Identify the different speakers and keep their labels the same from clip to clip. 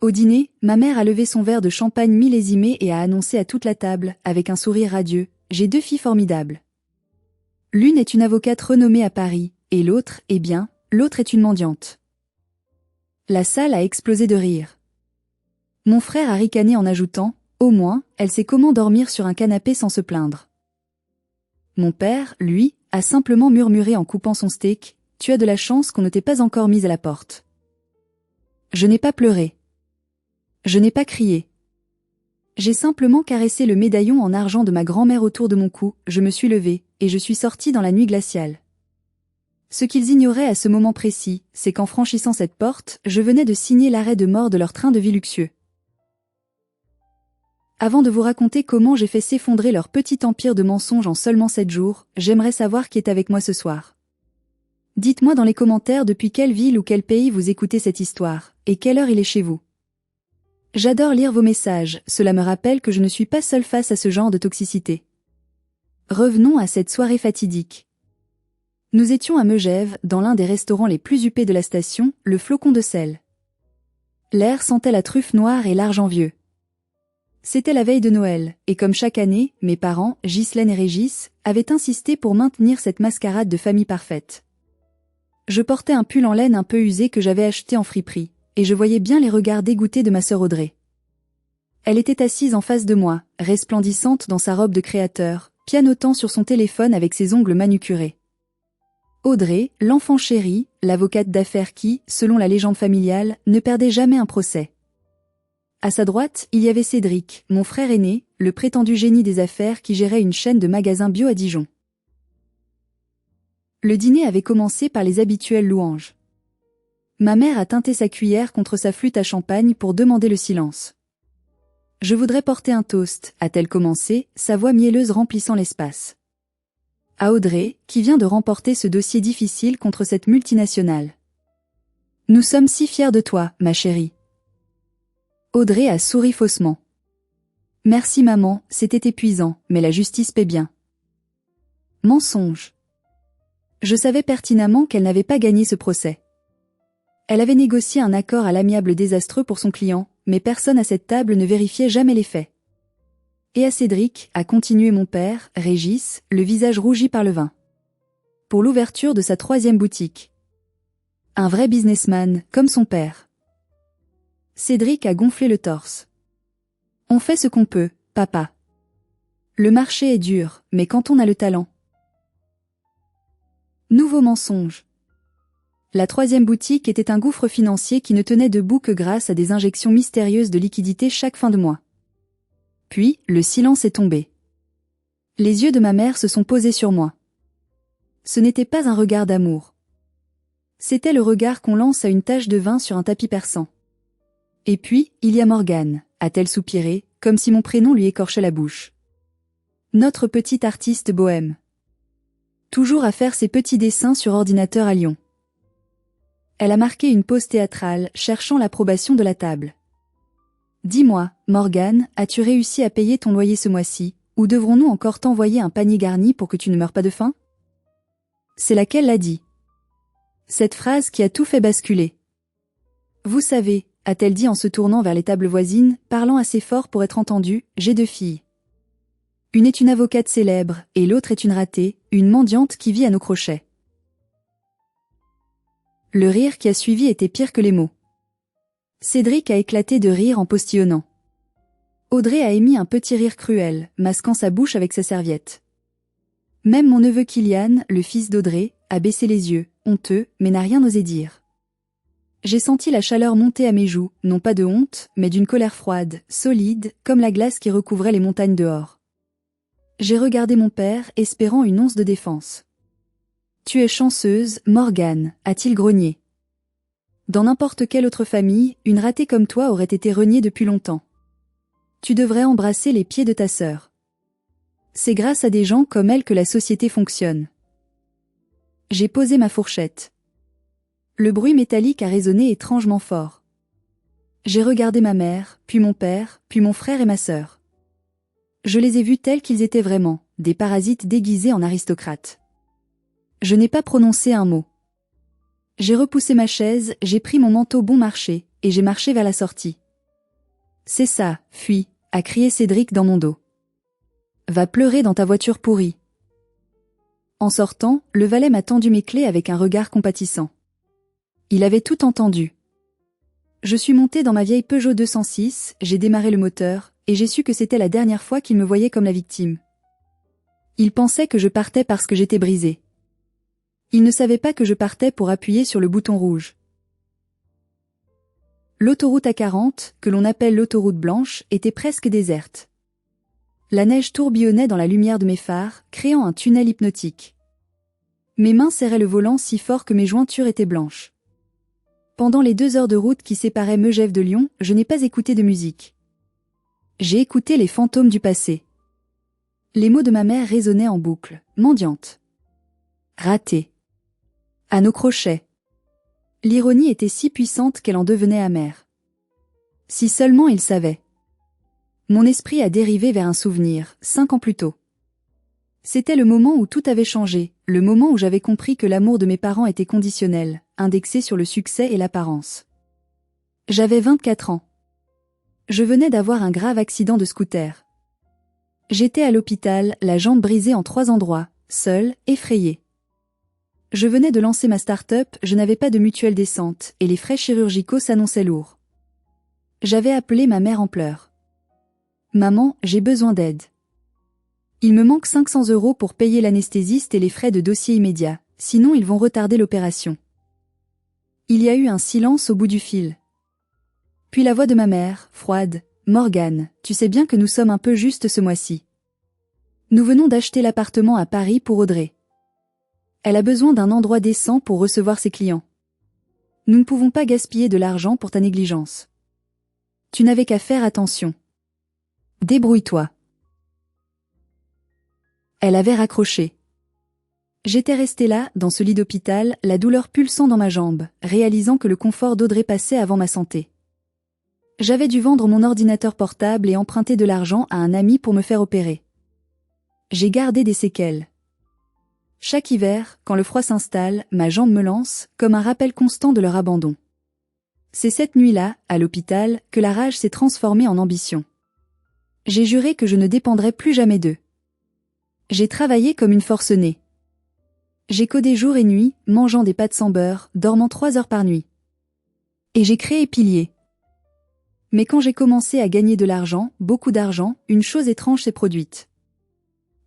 Speaker 1: Au dîner, ma mère a levé son verre de champagne millésimé et a annoncé à toute la table, avec un sourire radieux, « J'ai 2 filles formidables. L'une est une avocate renommée à Paris, et l'autre, eh bien, l'autre est une mendiante. » La salle a explosé de rire. Mon frère a ricané en ajoutant, « Au moins, elle sait comment dormir sur un canapé sans se plaindre. » Mon père, lui, a simplement murmuré en coupant son steak, « Tu as de la chance qu'on ne t'ait pas encore mise à la porte. » Je n'ai pas pleuré. Je n'ai pas crié. J'ai simplement caressé le médaillon en argent de ma grand-mère autour de mon cou, je me suis levée, et je suis sortie dans la nuit glaciale. Ce qu'ils ignoraient à ce moment précis, c'est qu'en franchissant cette porte, je venais de signer l'arrêt de mort de leur train de vie luxueux. Avant de vous raconter comment j'ai fait s'effondrer leur petit empire de mensonges en seulement 7 jours, j'aimerais savoir qui est avec moi ce soir. Dites-moi dans les commentaires depuis quelle ville ou quel pays vous écoutez cette histoire, et quelle heure il est chez vous. J'adore lire vos messages, cela me rappelle que je ne suis pas seule face à ce genre de toxicité. Revenons à cette soirée fatidique. Nous étions à Megève, dans l'un des restaurants les plus huppés de la station, le Flocon de sel. L'air sentait la truffe noire et l'argent vieux. C'était la veille de Noël, et comme chaque année, mes parents, Ghislaine et Régis, avaient insisté pour maintenir cette mascarade de famille parfaite. Je portais un pull en laine un peu usé que j'avais acheté en friperie, et je voyais bien les regards dégoûtés de ma sœur Audrey. Elle était assise en face de moi, resplendissante dans sa robe de créateur, pianotant sur son téléphone avec ses ongles manucurés. Audrey, l'enfant chéri, l'avocate d'affaires qui, selon la légende familiale, ne perdait jamais un procès. À sa droite, il y avait Cédric, mon frère aîné, le prétendu génie des affaires qui gérait une chaîne de magasins bio à Dijon. Le dîner avait commencé par les habituelles louanges. Ma mère a teinté sa cuillère contre sa flûte à champagne pour demander le silence. « Je voudrais porter un toast », a-t-elle commencé, sa voix mielleuse remplissant l'espace. À Audrey, qui vient de remporter ce dossier difficile contre cette multinationale. « Nous sommes si fiers de toi, ma chérie. » Audrey a souri faussement. « Merci maman, c'était épuisant, mais la justice paie bien. » Mensonge. Je savais pertinemment qu'elle n'avait pas gagné ce procès. Elle avait négocié un accord à l'amiable désastreux pour son client, mais personne à cette table ne vérifiait jamais les faits. Et à Cédric, a continué mon père, Régis, le visage rougi par le vin. Pour l'ouverture de sa 3e boutique. Un vrai businessman, comme son père. Cédric a gonflé le torse. On fait ce qu'on peut, papa. Le marché est dur, mais quand on a le talent. Nouveau mensonge. La 3e boutique était un gouffre financier qui ne tenait debout que grâce à des injections mystérieuses de liquidités chaque fin de mois. Puis, le silence est tombé. Les yeux de ma mère se sont posés sur moi. Ce n'était pas un regard d'amour. C'était le regard qu'on lance à une tache de vin sur un tapis persan. Et puis, il y a Morgane, a-t-elle soupiré, comme si mon prénom lui écorchait la bouche. Notre petite artiste bohème. Toujours à faire ses petits dessins sur ordinateur à Lyon. Elle a marqué une pause théâtrale, cherchant l'approbation de la table. Dis-moi, Morgane, as-tu réussi à payer ton loyer ce mois-ci, ou devrons-nous encore t'envoyer un panier garni pour que tu ne meurs pas de faim? C'est laquelle l'a dit. Cette phrase qui a tout fait basculer. Vous savez, a-t-elle dit en se tournant vers les tables voisines, parlant assez fort pour être entendue, j'ai 2 filles. Une est une avocate célèbre, et l'autre est une ratée, une mendiante qui vit à nos crochets. Le rire qui a suivi était pire que les mots. Cédric a éclaté de rire en postillonnant. Audrey a émis un petit rire cruel, masquant sa bouche avec sa serviette. Même mon neveu Kylian, le fils d'Audrey, a baissé les yeux, honteux, mais n'a rien osé dire. J'ai senti la chaleur monter à mes joues, non pas de honte, mais d'une colère froide, solide, comme la glace qui recouvrait les montagnes dehors. J'ai regardé mon père, espérant une once de défense. « Tu es chanceuse, Morgane », a-t-il grogné. Dans n'importe quelle autre famille, une ratée comme toi aurait été reniée depuis longtemps. Tu devrais embrasser les pieds de ta sœur. C'est grâce à des gens comme elle que la société fonctionne. J'ai posé ma fourchette. Le bruit métallique a résonné étrangement fort. J'ai regardé ma mère, puis mon père, puis mon frère et ma sœur. Je les ai vus tels qu'ils étaient vraiment, des parasites déguisés en aristocrates. Je n'ai pas prononcé un mot. J'ai repoussé ma chaise, j'ai pris mon manteau bon marché, et j'ai marché vers la sortie. C'est ça, fuis, a crié Cédric dans mon dos. Va pleurer dans ta voiture pourrie. En sortant, le valet m'a tendu mes clés avec un regard compatissant. Il avait tout entendu. Je suis montée dans ma vieille Peugeot 206, j'ai démarré le moteur, et j'ai su que c'était la dernière fois qu'il me voyait comme la victime. Il pensait que je partais parce que j'étais brisée. Il ne savait pas que je partais pour appuyer sur le bouton rouge. L'autoroute A40, que l'on appelle l'autoroute blanche, était presque déserte. La neige tourbillonnait dans la lumière de mes phares, créant un tunnel hypnotique. Mes mains serraient le volant si fort que mes jointures étaient blanches. Pendant les 2 heures de route qui séparaient Megève de Lyon, je n'ai pas écouté de musique. J'ai écouté les fantômes du passé. Les mots de ma mère résonnaient en boucle, mendiante. Ratée. À nos crochets. L'ironie était si puissante qu'elle en devenait amère. Si seulement il savait. Mon esprit a dérivé vers un souvenir, 5 ans plus tôt. C'était le moment où tout avait changé, le moment où j'avais compris que l'amour de mes parents était conditionnel, indexé sur le succès et l'apparence. J'avais 24 ans. Je venais d'avoir un grave accident de scooter. J'étais à l'hôpital, la jambe brisée en 3 endroits, seule, effrayée. Je venais de lancer ma start-up, je n'avais pas de mutuelle décente, et les frais chirurgicaux s'annonçaient lourds. J'avais appelé ma mère en pleurs. Maman, j'ai besoin d'aide. Il me manque 500 € pour payer l'anesthésiste et les frais de dossier immédiats, sinon ils vont retarder l'opération. Il y a eu un silence au bout du fil. Puis la voix de ma mère, froide, Morgane, tu sais bien que nous sommes un peu justes ce mois-ci. Nous venons d'acheter l'appartement à Paris pour Audrey. Elle a besoin d'un endroit décent pour recevoir ses clients. Nous ne pouvons pas gaspiller de l'argent pour ta négligence. Tu n'avais qu'à faire attention. Débrouille-toi. Elle avait raccroché. J'étais restée là, dans ce lit d'hôpital, la douleur pulsant dans ma jambe, réalisant que le confort d'Audrey passait avant ma santé. J'avais dû vendre mon ordinateur portable et emprunter de l'argent à un ami pour me faire opérer. J'ai gardé des séquelles. Chaque hiver, quand le froid s'installe, ma jambe me lance, comme un rappel constant de leur abandon. C'est cette nuit-là, à l'hôpital, que la rage s'est transformée en ambition. J'ai juré que je ne dépendrais plus jamais d'eux. J'ai travaillé comme une forcenée. J'ai codé jour et nuit, mangeant des pâtes sans beurre, dormant 3 heures par nuit. Et j'ai créé Pilier. Mais quand j'ai commencé à gagner de l'argent, beaucoup d'argent, une chose étrange s'est produite.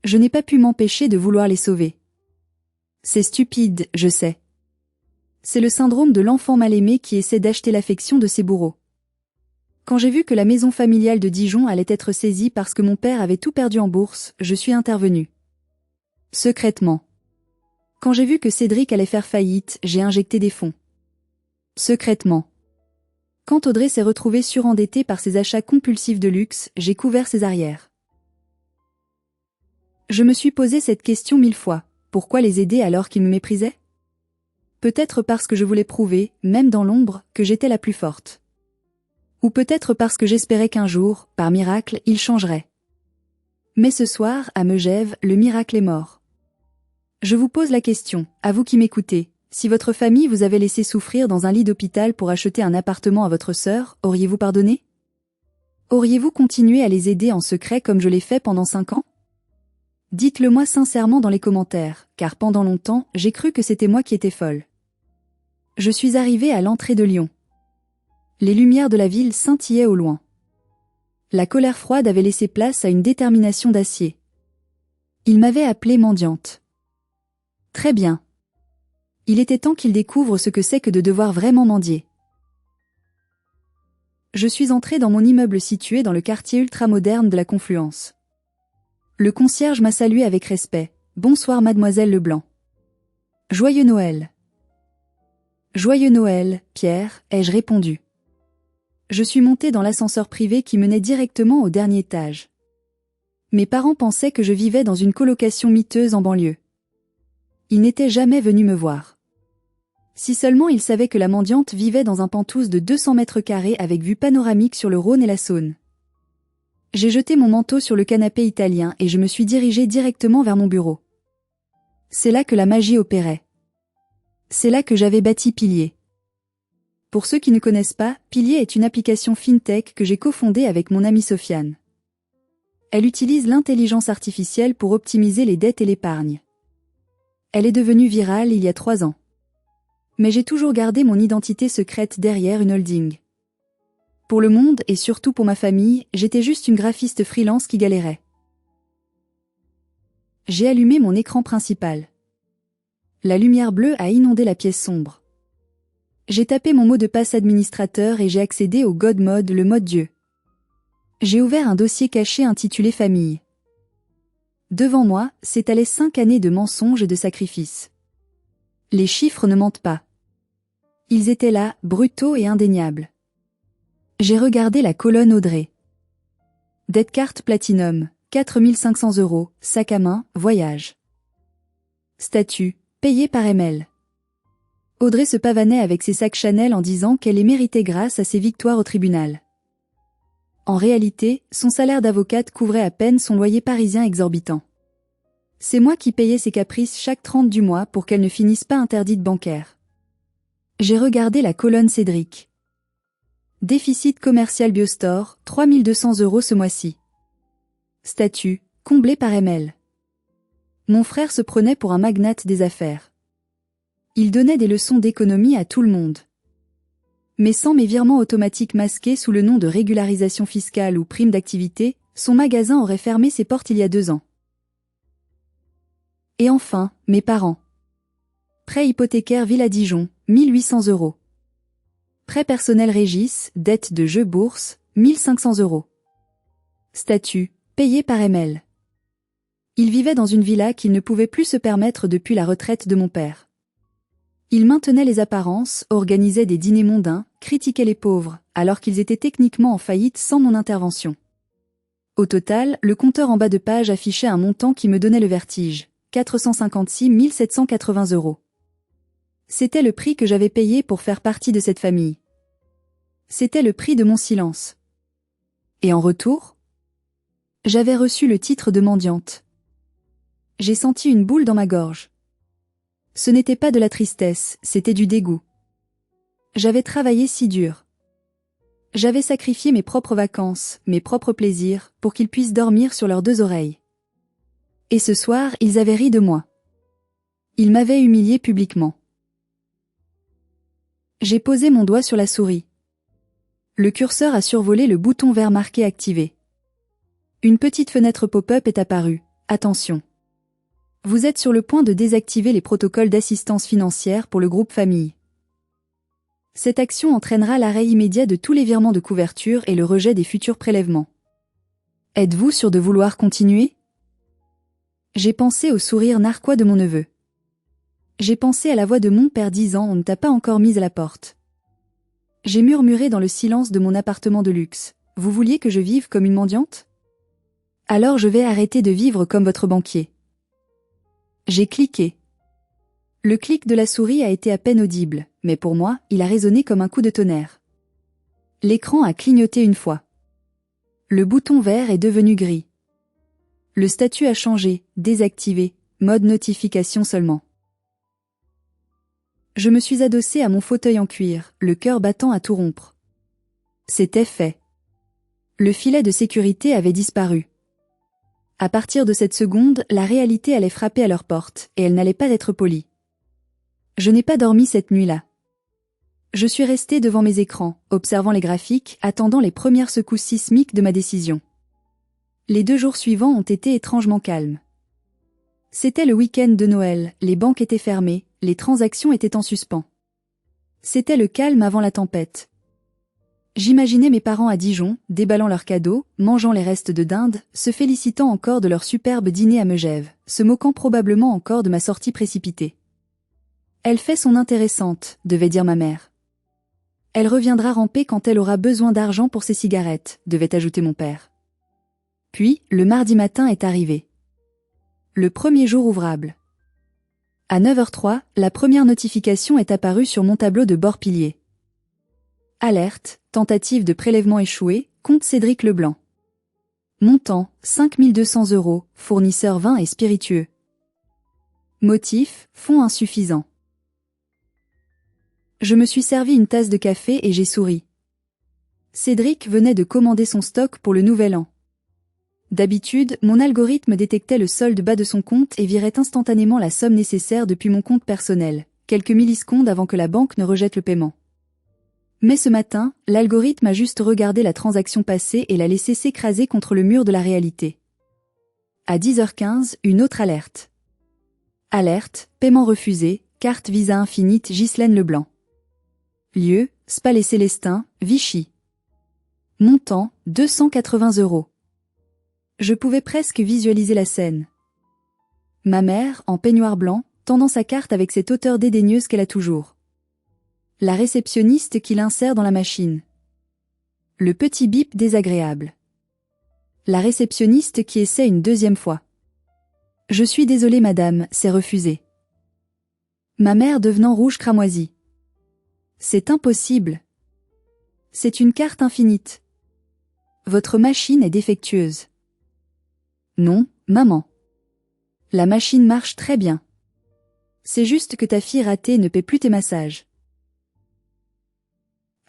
Speaker 1: Je n'ai pas pu m'empêcher de vouloir les sauver. C'est stupide, je sais. C'est le syndrome de l'enfant mal aimé qui essaie d'acheter l'affection de ses bourreaux. Quand j'ai vu que la maison familiale de Dijon allait être saisie parce que mon père avait tout perdu en bourse, je suis intervenue. Secrètement. Quand j'ai vu que Cédric allait faire faillite, j'ai injecté des fonds. Secrètement. Quand Audrey s'est retrouvée surendettée par ses achats compulsifs de luxe, j'ai couvert ses arrières. Je me suis posé cette question 1000 fois. Pourquoi les aider alors qu'ils me méprisaient ? Peut-être parce que je voulais prouver, même dans l'ombre, que j'étais la plus forte. Ou peut-être parce que j'espérais qu'un jour, par miracle, ils changeraient. Mais ce soir, à Megève, le miracle est mort. Je vous pose la question, à vous qui m'écoutez, si votre famille vous avait laissé souffrir dans un lit d'hôpital pour acheter un appartement à votre sœur, auriez-vous pardonné ? Auriez-vous continué à les aider en secret comme je l'ai fait pendant 5 ans ? Dites-le moi sincèrement dans les commentaires, car pendant longtemps, j'ai cru que c'était moi qui étais folle. Je suis arrivée à l'entrée de Lyon. Les lumières de la ville scintillaient au loin. La colère froide avait laissé place à une détermination d'acier. Il m'avait appelée mendiante. Très bien. Il était temps qu'il découvre ce que c'est que de devoir vraiment mendier. Je suis entrée dans mon immeuble situé dans le quartier ultramoderne de la Confluence. Le concierge m'a salué avec respect. « Bonsoir mademoiselle Leblanc. »« Joyeux Noël. »« Joyeux Noël, Pierre » ai-je répondu. Je suis montée dans l'ascenseur privé qui menait directement au dernier étage. Mes parents pensaient que je vivais dans une colocation miteuse en banlieue. Ils n'étaient jamais venus me voir. Si seulement ils savaient que la mendiante vivait dans un penthouse de 200 mètres carrés avec vue panoramique sur le Rhône et la Saône. J'ai jeté mon manteau sur le canapé italien et je me suis dirigée directement vers mon bureau. C'est là que la magie opérait. C'est là que j'avais bâti Pilier. Pour ceux qui ne connaissent pas, Pilier est une application FinTech que j'ai cofondée avec mon amie Sofiane. Elle utilise l'intelligence artificielle pour optimiser les dettes et l'épargne. Elle est devenue virale il y a 3 ans. Mais j'ai toujours gardé mon identité secrète derrière une holding. Pour le monde et surtout pour ma famille, j'étais juste une graphiste freelance qui galérait. J'ai allumé mon écran principal. La lumière bleue a inondé la pièce sombre. J'ai tapé mon mot de passe administrateur et j'ai accédé au God Mode, le mode Dieu. J'ai ouvert un dossier caché intitulé Famille. Devant moi, s'étalaient 5 années de mensonges et de sacrifices. Les chiffres ne mentent pas. Ils étaient là, brutaux et indéniables. J'ai regardé la colonne Audrey. Dette carte Platinum, 4 500 €, sac à main, voyage. Statut, payé par ML. Audrey se pavanait avec ses sacs Chanel en disant qu'elle les méritait grâce à ses victoires au tribunal. En réalité, son salaire d'avocate couvrait à peine son loyer parisien exorbitant. C'est moi qui payais ses caprices chaque 30 du mois pour qu'elle ne finisse pas interdite bancaire. J'ai regardé la colonne Cédric. Déficit commercial Biostore, 3 200 € ce mois-ci. Statut, comblé par ML. Mon frère se prenait pour un magnate des affaires. Il donnait des leçons d'économie à tout le monde. Mais sans mes virements automatiques masqués sous le nom de régularisation fiscale ou prime d'activité, son magasin aurait fermé ses portes il y a 2 ans. Et enfin, mes parents. Prêt hypothécaire Villa Dijon, 1 800 €. Prêt personnel Régis, dette de jeu bourse, 1 500 €. Statut, payé par ML. Il vivait dans une villa qu'il ne pouvait plus se permettre depuis la retraite de mon père. Il maintenait les apparences, organisait des dîners mondains, critiquait les pauvres, alors qu'ils étaient techniquement en faillite sans mon intervention. Au total, le compteur en bas de page affichait un montant qui me donnait le vertige, 456 780 €. C'était le prix que j'avais payé pour faire partie de cette famille. C'était le prix de mon silence. Et en retour, j'avais reçu le titre de mendiante. J'ai senti une boule dans ma gorge. Ce n'était pas de la tristesse, c'était du dégoût. J'avais travaillé si dur. J'avais sacrifié mes propres vacances, mes propres plaisirs, pour qu'ils puissent dormir sur leurs 2 oreilles. Et ce soir, ils avaient ri de moi. Ils m'avaient humilié publiquement. J'ai posé mon doigt sur la souris. Le curseur a survolé le bouton vert marqué activé. Une petite fenêtre pop-up est apparue. Attention. Vous êtes sur le point de désactiver les protocoles d'assistance financière pour le groupe famille. Cette action entraînera l'arrêt immédiat de tous les virements de couverture et le rejet des futurs prélèvements. Êtes-vous sûr de vouloir continuer? J'ai pensé au sourire narquois de mon neveu. J'ai pensé à la voix de mon père disant « On ne t'a pas encore mise à la porte ». J'ai murmuré dans le silence de mon appartement de luxe « Vous vouliez que je vive comme une mendiante? Alors je vais arrêter de vivre comme votre banquier. » J'ai cliqué. Le clic de la souris a été à peine audible, mais pour moi, il a résonné comme un coup de tonnerre. L'écran a clignoté une fois. Le bouton vert est devenu gris. Le statut a changé, désactivé, mode notification seulement. Je me suis adossé à mon fauteuil en cuir, le cœur battant à tout rompre. C'était fait. Le filet de sécurité avait disparu. À partir de cette seconde, la réalité allait frapper à leur porte, et elle n'allait pas être polie. Je n'ai pas dormi cette nuit-là. Je suis resté devant mes écrans, observant les graphiques, attendant les premières secousses sismiques de ma décision. Les 2 jours suivants ont été étrangement calmes. C'était le week-end de Noël, les banques étaient fermées, les transactions étaient en suspens. C'était le calme avant la tempête. J'imaginais mes parents à Dijon, déballant leurs cadeaux, mangeant les restes de dinde, se félicitant encore de leur superbe dîner à Megève, se moquant probablement encore de ma sortie précipitée. Elle fait son intéressante, devait dire ma mère. Elle reviendra ramper quand elle aura besoin d'argent pour ses cigarettes, devait ajouter mon père. Puis, le mardi matin est arrivé. Le premier jour ouvrable. À 9h03, la première notification est apparue sur mon tableau de bord Pilier. Alerte, tentative de prélèvement échouée, compte Cédric Leblanc. Montant, 5 200 €, fournisseur vin et spiritueux. Motif, fonds insuffisants. Je me suis servi une tasse de café et j'ai souri. Cédric venait de commander son stock pour le nouvel an. D'habitude, mon algorithme détectait le solde bas de son compte et virait instantanément la somme nécessaire depuis mon compte personnel, quelques millisecondes avant que la banque ne rejette le paiement. Mais ce matin, l'algorithme a juste regardé la transaction passée et l'a laissé s'écraser contre le mur de la réalité. À 10h15, une autre alerte. Alerte, paiement refusé, carte Visa Infinite Ghislaine Leblanc. Lieu, Spa les Célestins, Vichy. Montant, 280 €. Je pouvais presque visualiser la scène. Ma mère, en peignoir blanc, tendant sa carte avec cette hauteur dédaigneuse qu'elle a toujours. La réceptionniste qui l'insère dans la machine. Le petit bip désagréable. La réceptionniste qui essaie une deuxième fois. Je suis désolée madame, c'est refusé. Ma mère devenant rouge cramoisi. C'est impossible. C'est une carte infinite. Votre machine est défectueuse. Non, maman. La machine marche très bien. C'est juste que ta fille ratée ne paie plus tes massages.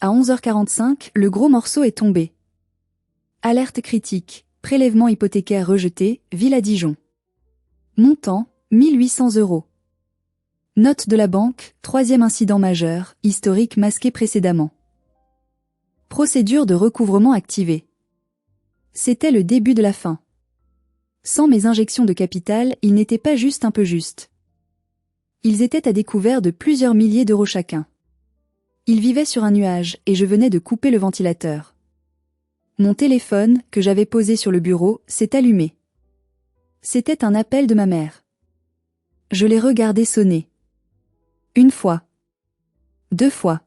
Speaker 1: À 11h45, le gros morceau est tombé. Alerte critique, prélèvement hypothécaire rejeté, Villa Dijon. Montant, 1800 €. Note de la banque, troisième incident majeur, historique masqué précédemment. Procédure de recouvrement activée. C'était le début de la fin. Sans mes injections de capital, ils n'étaient pas juste un peu justes. Ils étaient à découvert de plusieurs milliers d'euros chacun. Ils vivaient sur un nuage, et je venais de couper le ventilateur. Mon téléphone, que j'avais posé sur le bureau, s'est allumé. C'était un appel de ma mère. Je l'ai regardé sonner. Une fois. Deux fois.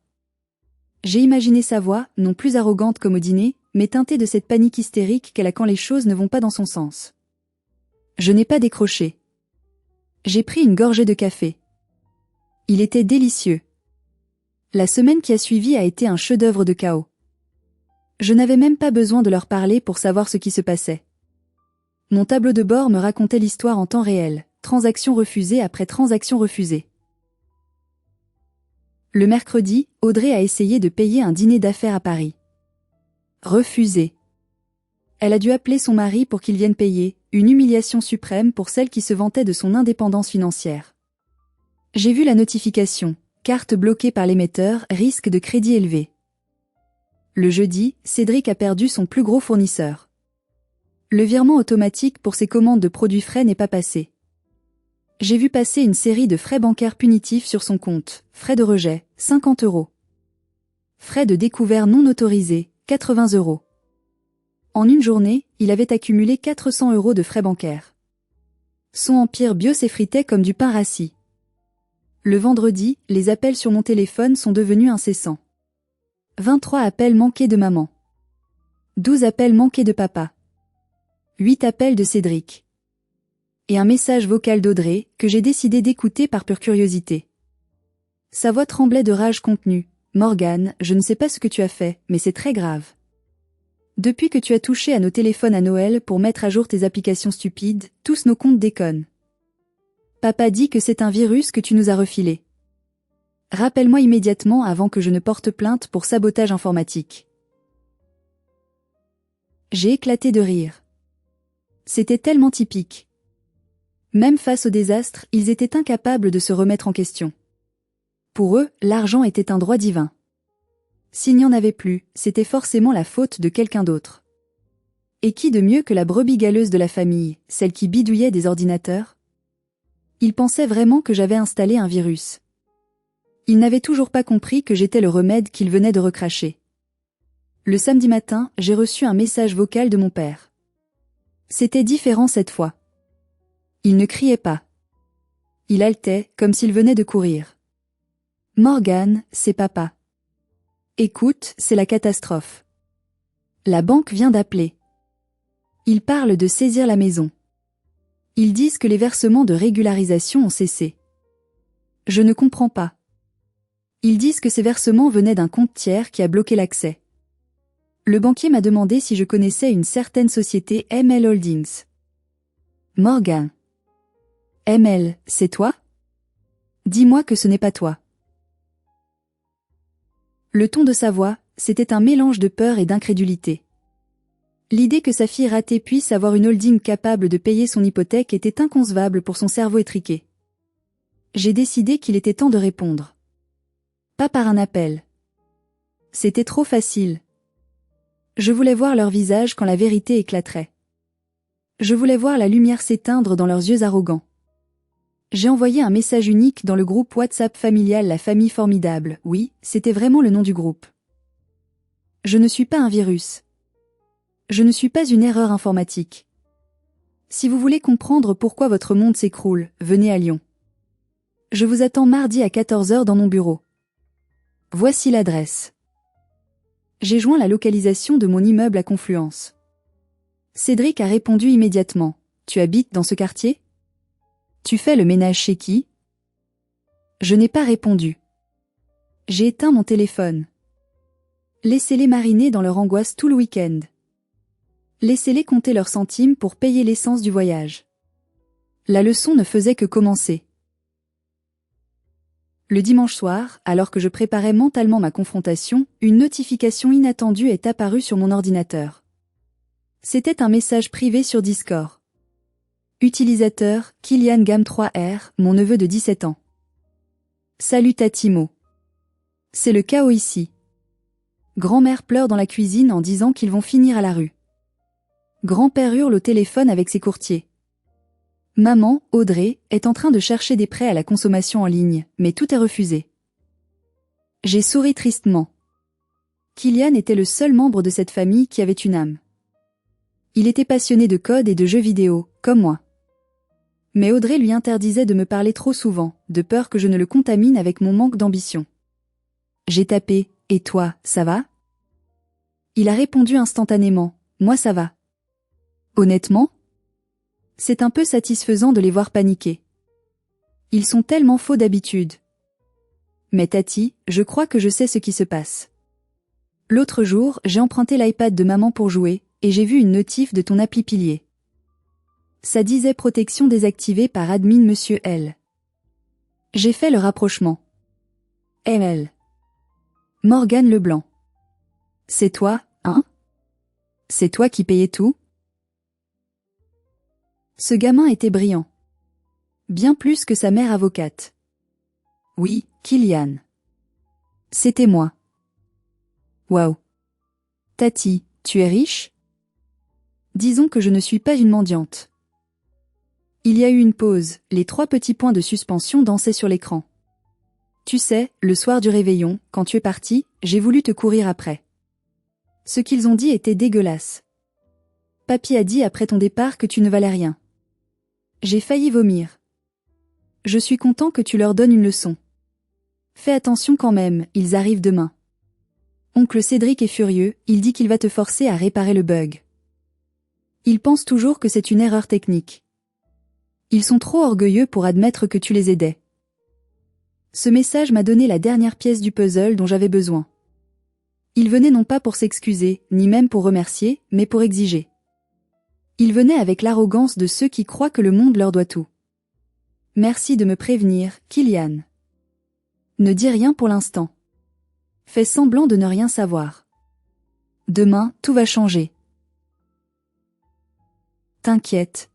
Speaker 1: J'ai imaginé sa voix, non plus arrogante comme au dîner, mais teintée de cette panique hystérique qu'elle a quand les choses ne vont pas dans son sens. Je n'ai pas décroché. J'ai pris une gorgée de café. Il était délicieux. La semaine qui a suivi a été un chef-d'œuvre de chaos. Je n'avais même pas besoin de leur parler pour savoir ce qui se passait. Mon tableau de bord me racontait l'histoire en temps réel, transaction refusée après transaction refusée. Le mercredi, Audrey a essayé de payer un dîner d'affaires à Paris. Refusé. Elle a dû appeler son mari pour qu'il vienne payer, une humiliation suprême pour celle qui se vantait de son indépendance financière. J'ai vu la notification. Carte bloquée par l'émetteur, risque de crédit élevé. Le jeudi, Cédric a perdu son plus gros fournisseur. Le virement automatique pour ses commandes de produits frais n'est pas passé. J'ai vu passer une série de frais bancaires punitifs sur son compte. Frais de rejet, 50 €. Frais de découvert non autorisés, 80 €. En une journée, il avait accumulé 400 € de frais bancaires. Son empire bio s'effritait comme du pain rassis. Le vendredi, les appels sur mon téléphone sont devenus incessants. 23 appels manqués de maman. 12 appels manqués de papa. 8 appels de Cédric. Et un message vocal d'Audrey, que j'ai décidé d'écouter par pure curiosité. Sa voix tremblait de rage contenue. « Morgane, je ne sais pas ce que tu as fait, mais c'est très grave. Depuis que tu as touché à nos téléphones à Noël pour mettre à jour tes applications stupides, tous nos comptes déconnent. Papa dit que c'est un virus que tu nous as refilé. Rappelle-moi immédiatement avant que je ne porte plainte pour sabotage informatique. » J'ai éclaté de rire. C'était tellement typique. Même face au désastre, ils étaient incapables de se remettre en question. Pour eux, l'argent était un droit divin. S'il n'y en avait plus, c'était forcément la faute de quelqu'un d'autre. Et qui de mieux que la brebis galeuse de la famille, celle qui bidouillait des ordinateurs ? Ils pensaient vraiment que j'avais installé un virus. Ils n'avaient toujours pas compris que j'étais le remède qu'ils venaient de recracher. Le samedi matin, j'ai reçu un message vocal de mon père. C'était différent cette fois. Il ne criait pas. Il haletait, comme s'il venait de courir. « Morgane, c'est papa. Écoute, c'est la catastrophe. La banque vient d'appeler. Ils parlent de saisir la maison. Ils disent que les versements de régularisation ont cessé. Je ne comprends pas. Ils disent que ces versements venaient d'un compte tiers qui a bloqué l'accès. Le banquier m'a demandé si je connaissais une certaine société ML Holdings. Morgane. ML, c'est toi ? Dis-moi que ce n'est pas toi. Le ton de sa voix, c'était un mélange de peur et d'incrédulité. L'idée que sa fille ratée puisse avoir une holding capable de payer son hypothèque était inconcevable pour son cerveau étriqué. J'ai décidé qu'il était temps de répondre. Pas par un appel. C'était trop facile. Je voulais voir leur visage quand la vérité éclaterait. Je voulais voir la lumière s'éteindre dans leurs yeux arrogants. J'ai envoyé un message unique dans le groupe WhatsApp familial La Famille Formidable. Oui, c'était vraiment le nom du groupe. Je ne suis pas un virus. Je ne suis pas une erreur informatique. Si vous voulez comprendre pourquoi votre monde s'écroule, venez à Lyon. Je vous attends mardi à 14 h dans mon bureau. Voici l'adresse. J'ai joint la localisation de mon immeuble à Confluence. Cédric a répondu immédiatement. Tu habites dans ce quartier ? Tu fais le ménage chez qui ? Je n'ai pas répondu. J'ai éteint mon téléphone. Laissez-les mariner dans leur angoisse tout le week-end. Laissez-les compter leurs centimes pour payer l'essence du voyage. La leçon ne faisait que commencer. Le dimanche soir, alors que je préparais mentalement ma confrontation, une notification inattendue est apparue sur mon ordinateur. C'était un message privé sur Discord. Utilisateur, Kylian Gam 3R, mon neveu de 17 ans. Salut Tatimo. C'est le chaos ici. Grand-mère pleure dans la cuisine en disant qu'ils vont finir à la rue. Grand-père hurle au téléphone avec ses courtiers. Maman, Audrey, est en train de chercher des prêts à la consommation en ligne, mais tout est refusé. J'ai souri tristement. Kylian était le seul membre de cette famille qui avait une âme. Il était passionné de code et de jeux vidéo, comme moi. Mais Audrey lui interdisait de me parler trop souvent, de peur que je ne le contamine avec mon manque d'ambition. J'ai tapé « Et toi, ça va ?» Il a répondu instantanément « Moi ça va. » Honnêtement ? C'est un peu satisfaisant de les voir paniquer. Ils sont tellement faux d'habitude. Mais Tati, je crois que je sais ce qui se passe. L'autre jour, j'ai emprunté l'iPad de maman pour jouer, et j'ai vu une notif de ton appli Pilier. Ça disait protection désactivée par admin Monsieur L. J'ai fait le rapprochement. ML. Morgane Leblanc. C'est toi, hein ? C'est toi qui payais tout ? Ce gamin était brillant. Bien plus que sa mère avocate. Oui, Kylian. C'était moi. Waouh. Tati, tu es riche ? Disons que je ne suis pas une mendiante. Il y a eu une pause, les 3 petits points de suspension dansaient sur l'écran. Tu sais, le soir du réveillon, quand tu es parti, j'ai voulu te courir après. Ce qu'ils ont dit était dégueulasse. Papy a dit après ton départ que tu ne valais rien. J'ai failli vomir. Je suis content que tu leur donnes une leçon. Fais attention quand même, ils arrivent demain. Oncle Cédric est furieux, il dit qu'il va te forcer à réparer le bug. Il pense toujours que c'est une erreur technique. Ils sont trop orgueilleux pour admettre que tu les aidais. Ce message m'a donné la dernière pièce du puzzle dont j'avais besoin. Il venait non pas pour s'excuser, ni même pour remercier, mais pour exiger. Il venait avec l'arrogance de ceux qui croient que le monde leur doit tout. Merci de me prévenir, Kylian. Ne dis rien pour l'instant. Fais semblant de ne rien savoir. Demain, tout va changer. T'inquiète.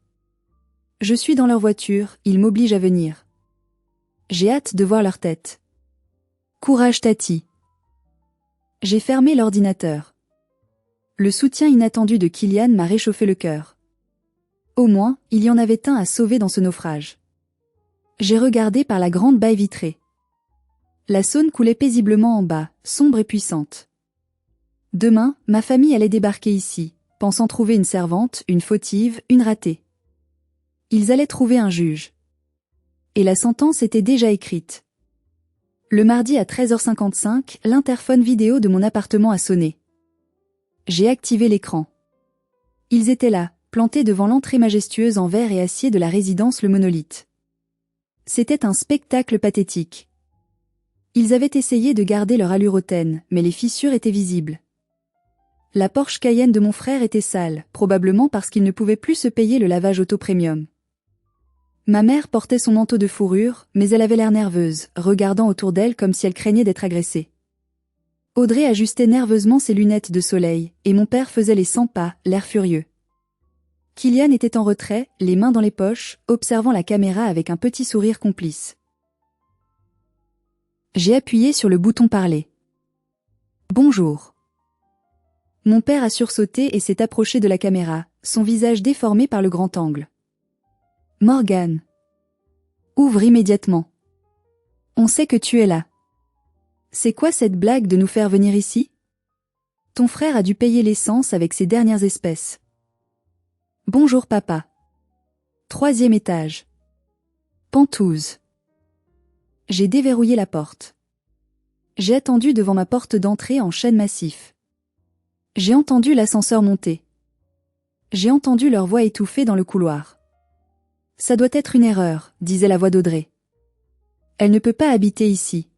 Speaker 1: Je suis dans leur voiture, ils m'obligent à venir. J'ai hâte de voir leur tête. Courage Tati. J'ai fermé l'ordinateur. Le soutien inattendu de Kylian m'a réchauffé le cœur. Au moins, il y en avait un à sauver dans ce naufrage. J'ai regardé par la grande baie vitrée. La Saône coulait paisiblement en bas, sombre et puissante. Demain, ma famille allait débarquer ici, pensant trouver une servante, une fautive, une ratée. Ils allaient trouver un juge. Et la sentence était déjà écrite. Le mardi à 13h55, l'interphone vidéo de mon appartement a sonné. J'ai activé l'écran. Ils étaient là, plantés devant l'entrée majestueuse en verre et acier de la résidence Le Monolithe. C'était un spectacle pathétique. Ils avaient essayé de garder leur allure hautaine, mais les fissures étaient visibles. La Porsche Cayenne de mon frère était sale, probablement parce qu'il ne pouvait plus se payer le lavage auto premium. Ma mère portait son manteau de fourrure, mais elle avait l'air nerveuse, regardant autour d'elle comme si elle craignait d'être agressée. Audrey ajustait nerveusement ses lunettes de soleil, et mon père faisait les 100 pas, l'air furieux. Kylian était en retrait, les mains dans les poches, observant la caméra avec un petit sourire complice. J'ai appuyé sur le bouton parler. Bonjour. Mon père a sursauté et s'est approché de la caméra, son visage déformé par le grand angle. Morgane. Ouvre immédiatement. On sait que tu es là. C'est quoi cette blague de nous faire venir ici? Ton frère a dû payer l'essence avec ses dernières espèces. Bonjour papa. 3e étage. Pentouze. J'ai déverrouillé la porte. J'ai attendu devant ma porte d'entrée en chêne massif. J'ai entendu l'ascenseur monter. J'ai entendu leur voix étouffée dans le couloir. Ça doit être une erreur, disait la voix d'Audrey. Elle ne peut pas habiter ici.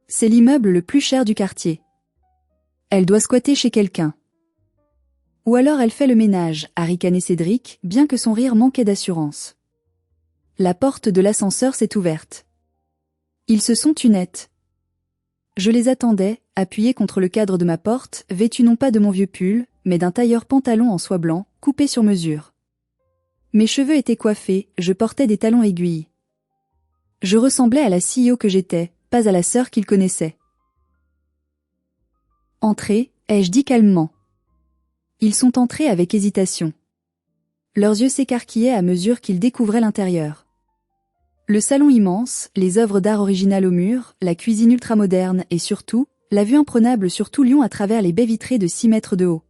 Speaker 1: C'est l'immeuble le plus cher du quartier. Elle doit squatter chez quelqu'un. Ou alors elle fait le ménage, a ricané Cédric, bien que son rire manquait d'assurance. La porte de l'ascenseur s'est ouverte. Ils se sont tus net. Je les attendais, appuyés contre le cadre de ma porte, vêtus non pas de mon vieux pull, mais d'un tailleur pantalon en soie blanc, coupé sur mesure. Mes cheveux étaient coiffés, je portais des talons aiguilles. Je ressemblais à la CEO que j'étais, pas à la sœur qu'ils connaissaient. Entrez, ai-je dit calmement. Ils sont entrés avec hésitation. Leurs yeux s'écarquillaient à mesure qu'ils découvraient l'intérieur. Le salon immense, les œuvres d'art originales au mur, la cuisine ultramoderne et surtout, la vue imprenable sur tout Lyon à travers les baies vitrées de 6 mètres de haut.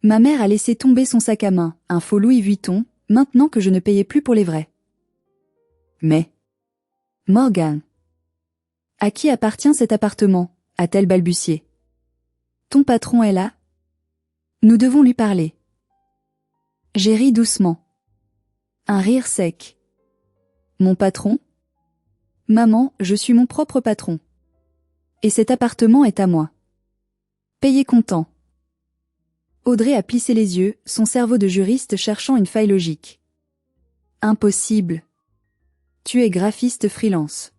Speaker 1: Ma mère a laissé tomber son sac à main, un faux Louis Vuitton, maintenant que je ne payais plus pour les vrais. Mais... Morgane. À qui appartient cet appartement? A-t-elle balbutié. Ton patron est là? Nous devons lui parler. J'ai ri doucement. Un rire sec. Mon patron? Maman, je suis mon propre patron. Et cet appartement est à moi. Payez comptant. Audrey a plissé les yeux, son cerveau de juriste cherchant une faille logique. Impossible. Tu es graphiste freelance.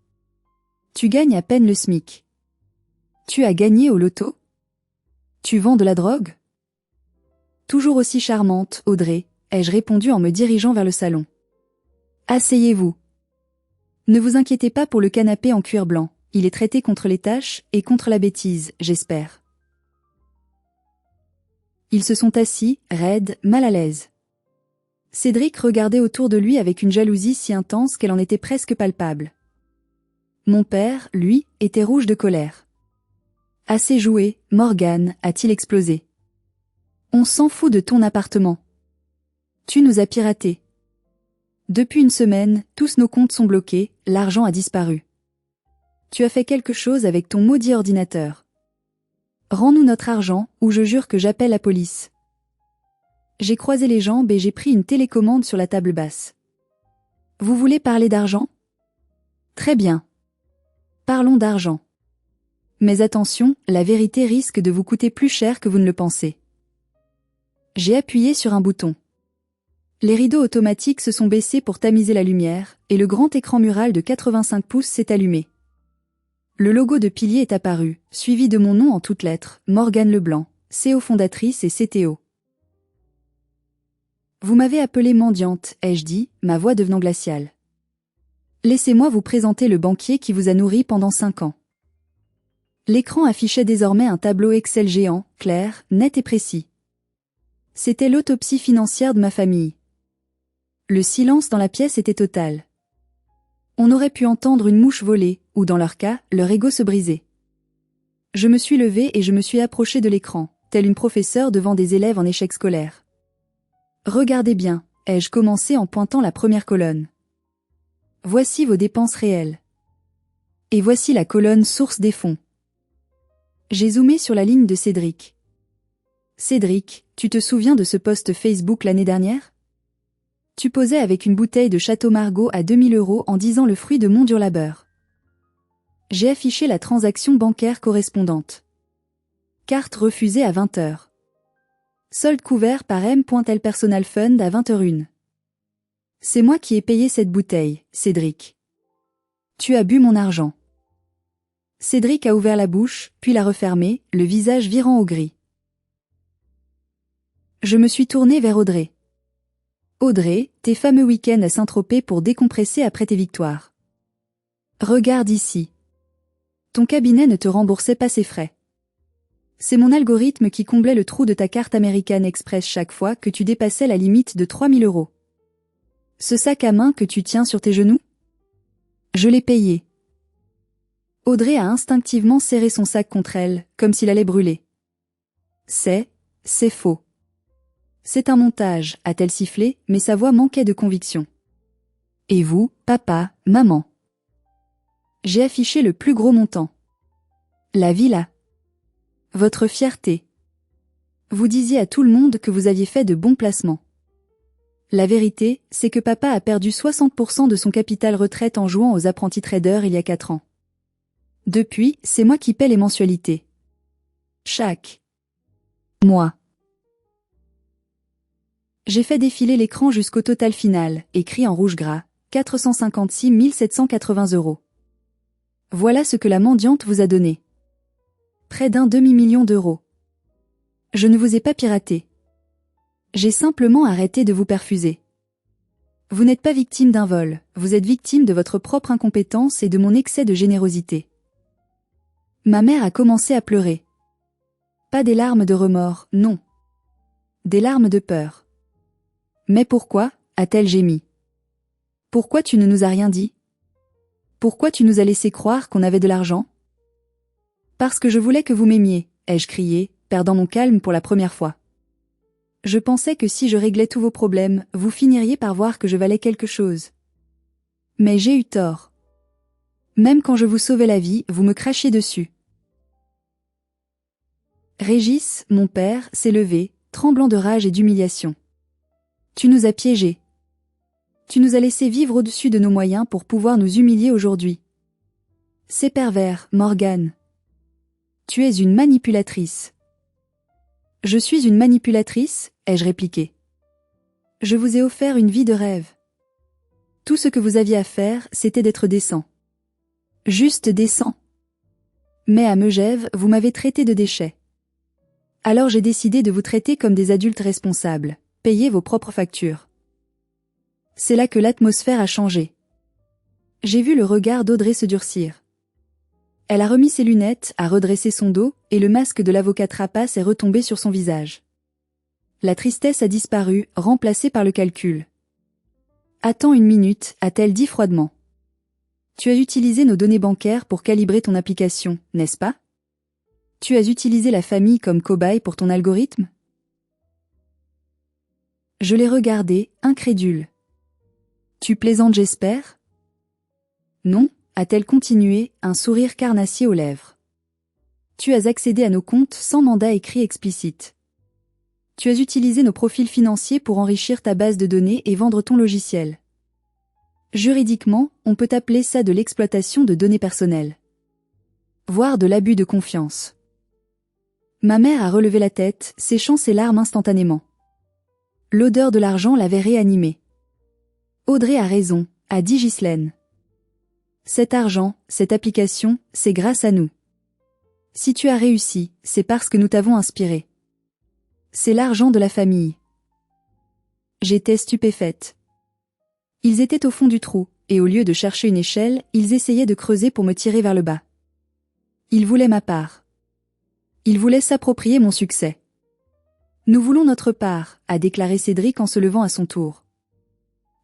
Speaker 1: Tu gagnes à peine le SMIC. Tu as gagné au loto? Tu vends de la drogue? Toujours aussi charmante, Audrey, ai-je répondu en me dirigeant vers le salon. Asseyez-vous. Ne vous inquiétez pas pour le canapé en cuir blanc, il est traité contre les taches et contre la bêtise, j'espère. Ils se sont assis, raides, mal à l'aise. Cédric regardait autour de lui avec une jalousie si intense qu'elle en était presque palpable. Mon père, lui, était rouge de colère. Assez joué, Morgane, a-t-il explosé. On s'en fout de ton appartement. Tu nous as piratés. Depuis une semaine, tous nos comptes sont bloqués, l'argent a disparu. Tu as fait quelque chose avec ton maudit ordinateur. Rends-nous notre argent, ou je jure que j'appelle la police. J'ai croisé les jambes et j'ai pris une télécommande sur la table basse. Vous voulez parler d'argent? Très bien. Parlons d'argent. Mais attention, la vérité risque de vous coûter plus cher que vous ne le pensez. J'ai appuyé sur un bouton. Les rideaux automatiques se sont baissés pour tamiser la lumière, et le grand écran mural de 85 pouces s'est allumé. Le logo de Pilier est apparu, suivi de mon nom en toutes lettres, Morgane Leblanc, CEO fondatrice et CTO. Vous m'avez appelée mendiante, ai-je dit, ma voix devenant glaciale. Laissez-moi vous présenter le banquier qui vous a nourri pendant 5 ans. L'écran affichait désormais un tableau Excel géant, clair, net et précis. C'était l'autopsie financière de ma famille. Le silence dans la pièce était total. On aurait pu entendre une mouche voler, ou dans leur cas, leur ego se briser. Je me suis levée et je me suis approchée de l'écran, telle une professeure devant des élèves en échec scolaire. Regardez bien, ai-je commencé en pointant la première colonne. Voici vos dépenses réelles. Et voici la colonne source des fonds. J'ai zoomé sur la ligne de Cédric. Cédric, tu te souviens de ce post Facebook l'année dernière? Tu posais avec une bouteille de Château Margaux à 2000 € en disant le fruit de mon dur labeur. J'ai affiché la transaction bancaire correspondante. Carte refusée à 20 h. Solde couvert par M.L Personal Fund à 20 h 01. C'est moi qui ai payé cette bouteille, Cédric. Tu as bu mon argent. Cédric a ouvert la bouche, puis l'a refermée, le visage virant au gris. Je me suis tournée vers Audrey. Audrey, tes fameux week-ends à Saint-Tropez pour décompresser après tes victoires. Regarde ici. Ton cabinet ne te remboursait pas ses frais. C'est mon algorithme qui comblait le trou de ta carte American Express chaque fois que tu dépassais la limite de 3000 €. Ce sac à main que tu tiens sur tes genoux? Je l'ai payé. Audrey a instinctivement serré son sac contre elle, comme s'il allait brûler. C'est faux. C'est un montage, a-t-elle sifflé, mais sa voix manquait de conviction. Et vous, papa, maman? J'ai affiché le plus gros montant. La villa. Votre fierté. Vous disiez à tout le monde que vous aviez fait de bons placements. La vérité, c'est que papa a perdu 60% de son capital retraite en jouant aux apprentis traders il y a 4 ans. Depuis, c'est moi qui paie les mensualités. Chaque mois. J'ai fait défiler l'écran jusqu'au total final, écrit en rouge gras, 456 780 €. Voilà ce que la mendiante vous a donné. Près d'un demi-million d'euros. Je ne vous ai pas piraté. J'ai simplement arrêté de vous perfuser. Vous n'êtes pas victime d'un vol, vous êtes victime de votre propre incompétence et de mon excès de générosité. Ma mère a commencé à pleurer. Pas des larmes de remords, non. Des larmes de peur. Mais pourquoi, a-t-elle gémi? Pourquoi tu ne nous as rien dit? Pourquoi tu nous as laissé croire qu'on avait de l'argent? Parce que je voulais que vous m'aimiez, ai-je crié, perdant mon calme pour la première fois. Je pensais que si je réglais tous vos problèmes, vous finiriez par voir que je valais quelque chose. Mais j'ai eu tort. Même quand je vous sauvais la vie, vous me crachiez dessus. Régis, mon père, s'est levé, tremblant de rage et d'humiliation. Tu nous as piégés. Tu nous as laissé vivre au-dessus de nos moyens pour pouvoir nous humilier aujourd'hui. C'est pervers, Morgane. Tu es une manipulatrice. Je suis une manipulatrice, ai-je répliqué. Je vous ai offert une vie de rêve. Tout ce que vous aviez à faire, c'était d'être décent. Juste décent. Mais à Megève, vous m'avez traité de déchet. Alors j'ai décidé de vous traiter comme des adultes responsables. Payez vos propres factures. C'est là que l'atmosphère a changé. J'ai vu le regard d'Audrey se durcir. Elle a remis ses lunettes, a redressé son dos, et le masque de l'avocate rapace est retombé sur son visage. La tristesse a disparu, remplacée par le calcul. Attends une minute, a-t-elle dit froidement. Tu as utilisé nos données bancaires pour calibrer ton application, n'est-ce pas? Tu as utilisé la famille comme cobaye pour ton algorithme? Je l'ai regardé, incrédule. Tu plaisantes, j'espère? Non, a-t-elle continué, un sourire carnassier aux lèvres. Tu as accédé à nos comptes sans mandat écrit explicite. Tu as utilisé nos profils financiers pour enrichir ta base de données et vendre ton logiciel. Juridiquement, on peut appeler ça de l'exploitation de données personnelles. Voire de l'abus de confiance. Ma mère a relevé la tête, séchant ses larmes instantanément. L'odeur de l'argent l'avait réanimée. Audrey a raison, a dit Ghislaine. Cet argent, cette application, c'est grâce à nous. Si tu as réussi, c'est parce que nous t'avons inspiré. C'est l'argent de la famille. J'étais stupéfaite. Ils étaient au fond du trou, et au lieu de chercher une échelle, ils essayaient de creuser pour me tirer vers le bas. Ils voulaient ma part. Ils voulaient s'approprier mon succès. Nous voulons notre part, a déclaré Cédric en se levant à son tour.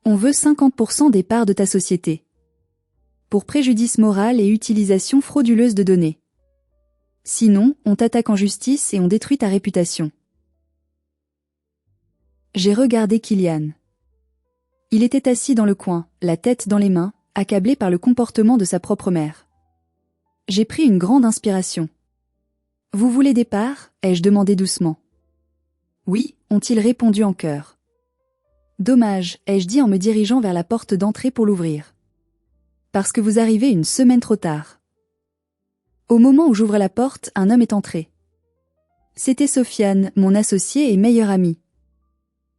Speaker 1: On veut 50% des parts de ta société. Pour préjudice moral et utilisation frauduleuse de données. Sinon, on t'attaque en justice et on détruit ta réputation. J'ai regardé Kylian. Il était assis dans le coin, la tête dans les mains, accablé par le comportement de sa propre mère. J'ai pris une grande inspiration. Vous voulez des parts? Ai-je demandé doucement. Oui, ont-ils répondu en chœur. Dommage, ai-je dit en me dirigeant vers la porte d'entrée pour l'ouvrir. Parce que vous arrivez une semaine trop tard. Au moment où j'ouvre la porte, un homme est entré. C'était Sofiane, mon associé et meilleur ami.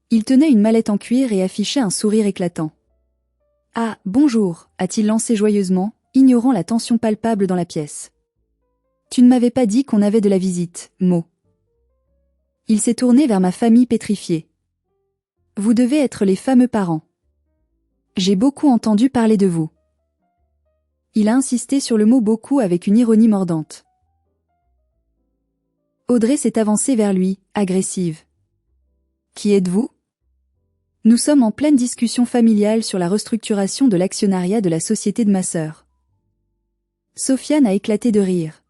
Speaker 1: Il tenait une mallette en cuir et affichait un sourire éclatant. Ah, bonjour, a-t-il lancé joyeusement, ignorant la tension palpable dans la pièce. Tu ne m'avais pas dit qu'on avait de la visite, Mo. Il s'est tourné vers ma famille pétrifiée. Vous devez être les fameux parents. J'ai beaucoup entendu parler de vous. Il a insisté sur le mot beaucoup avec une ironie mordante. Audrey s'est avancée vers lui, agressive. Qui êtes-vous? Nous sommes en pleine discussion familiale sur la restructuration de l'actionnariat de la société de ma sœur. Sofiane a éclaté de rire.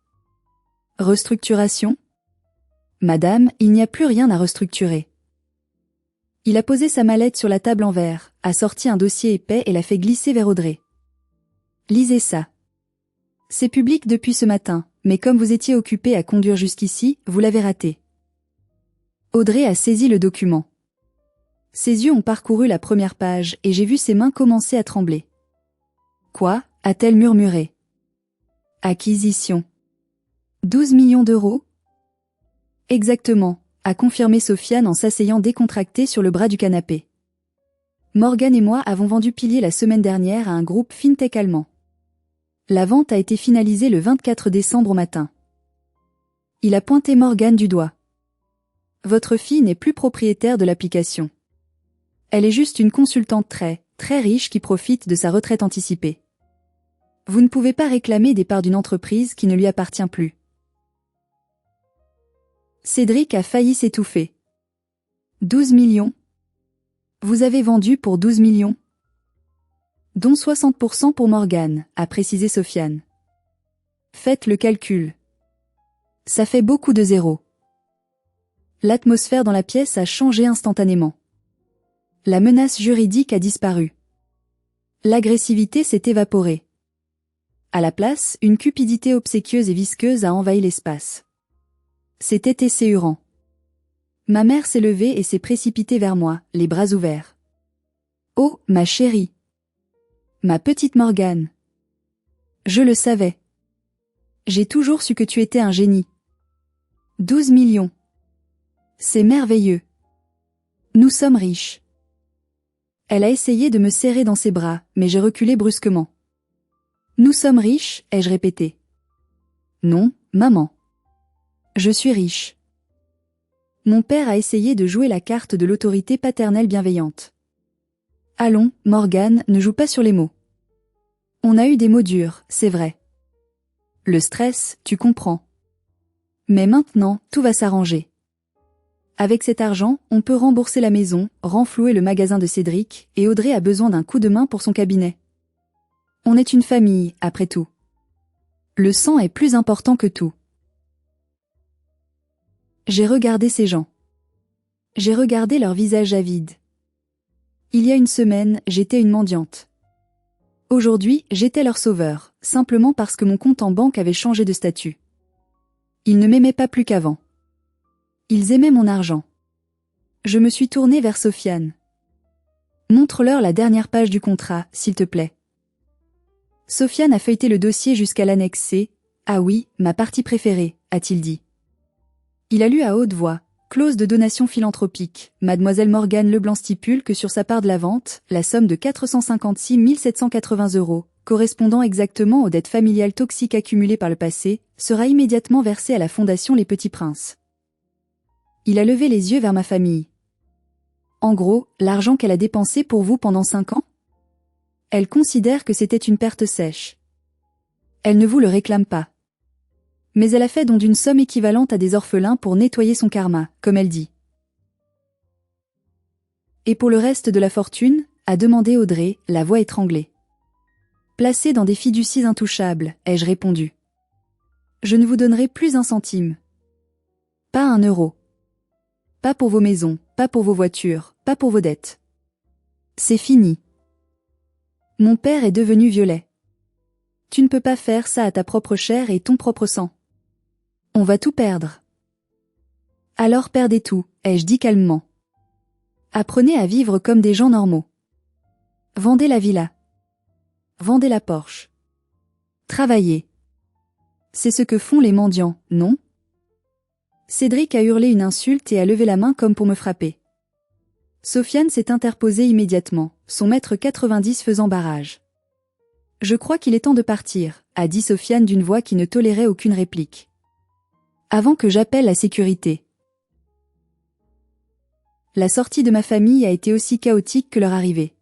Speaker 1: Restructuration? Madame, il n'y a plus rien à restructurer. Il a posé sa mallette sur la table en verre, a sorti un dossier épais et l'a fait glisser vers Audrey. Lisez ça. C'est public depuis ce matin, mais comme vous étiez occupé à conduire jusqu'ici, vous l'avez raté. Audrey a saisi le document. Ses yeux ont parcouru la première page et j'ai vu ses mains commencer à trembler. Quoi? A-t-elle murmuré. Acquisition. 12 millions d'euros? Exactement, a confirmé Sofiane en s'asseyant décontracté sur le bras du canapé. Morgan et moi avons vendu Pilier la semaine dernière à un groupe FinTech allemand. La vente a été finalisée le 24 décembre au matin. Il a pointé Morgan du doigt. Votre fille n'est plus propriétaire de l'application. Elle est juste une consultante très riche qui profite de sa retraite anticipée. Vous ne pouvez pas réclamer des parts d'une entreprise qui ne lui appartient plus. Cédric a failli s'étouffer. 12 millions? Vous avez vendu pour 12 millions? Dont 60% pour Morgan, a précisé Sofiane. Faites le calcul. Ça fait beaucoup de zéros. L'atmosphère dans la pièce a changé instantanément. La menace juridique a disparu. L'agressivité s'est évaporée. À la place, une cupidité obséquieuse et visqueuse a envahi l'espace. C'était esséurant. Ma mère s'est levée et s'est précipitée vers moi, les bras ouverts. Oh, ma chérie. Ma petite Morgane. Je le savais. J'ai toujours su que tu étais un génie. 12 millions. C'est merveilleux. Nous sommes riches. Elle a essayé de me serrer dans ses bras, mais j'ai reculé brusquement. Nous sommes riches, ai-je répété. Non, maman. Je suis riche. Mon père a essayé de jouer la carte de l'autorité paternelle bienveillante. Allons, Morgane, ne joue pas sur les mots. On a eu des mots durs, c'est vrai. Le stress, tu comprends. Mais maintenant, tout va s'arranger. Avec cet argent, on peut rembourser la maison, renflouer le magasin de Cédric, et Audrey a besoin d'un coup de main pour son cabinet. On est une famille, après tout. Le sang est plus important que tout. J'ai regardé ces gens. J'ai regardé leurs visages avides. Il y a une semaine, j'étais une mendiante. Aujourd'hui, j'étais leur sauveur, simplement parce que mon compte en banque avait changé de statut. Ils ne m'aimaient pas plus qu'avant. Ils aimaient mon argent. Je me suis tournée vers Sofiane. Montre-leur la dernière page du contrat, s'il te plaît. Sofiane a feuilleté le dossier jusqu'à l'annexe C. Ah oui, ma partie préférée, a-t-il dit. Il a lu à haute voix. Clause de donation philanthropique. Mademoiselle Morgane Leblanc stipule que sur sa part de la vente, la somme de 456 780 €, correspondant exactement aux dettes familiales toxiques accumulées par le passé, sera immédiatement versée à la Fondation Les Petits Princes. Il a levé les yeux vers ma famille. En gros, l'argent qu'elle a dépensé pour vous pendant 5 ans? Elle considère que c'était une perte sèche. Elle ne vous le réclame pas. Mais elle a fait don d'une somme équivalente à des orphelins pour nettoyer son karma, comme elle dit. Et pour le reste de la fortune, a demandé Audrey, la voix étranglée. Placée dans des fiducies intouchables, ai-je répondu. Je ne vous donnerai plus un centime. Pas un euro. Pas pour vos maisons, pas pour vos voitures, pas pour vos dettes. C'est fini. Mon père est devenu violet. Tu ne peux pas faire ça à ta propre chair et ton propre sang. On va tout perdre. Alors perdez tout, ai-je dit calmement. Apprenez à vivre comme des gens normaux. Vendez la villa. Vendez la Porsche. Travaillez. C'est ce que font les mendiants, non? Cédric a hurlé une insulte et a levé la main comme pour me frapper. Sofiane s'est interposée immédiatement, son mètre 90 faisant barrage. Je crois qu'il est temps de partir, a dit Sofiane d'une voix qui ne tolérait aucune réplique. Avant que j'appelle la sécurité. La sortie de ma famille a été aussi chaotique que leur arrivée.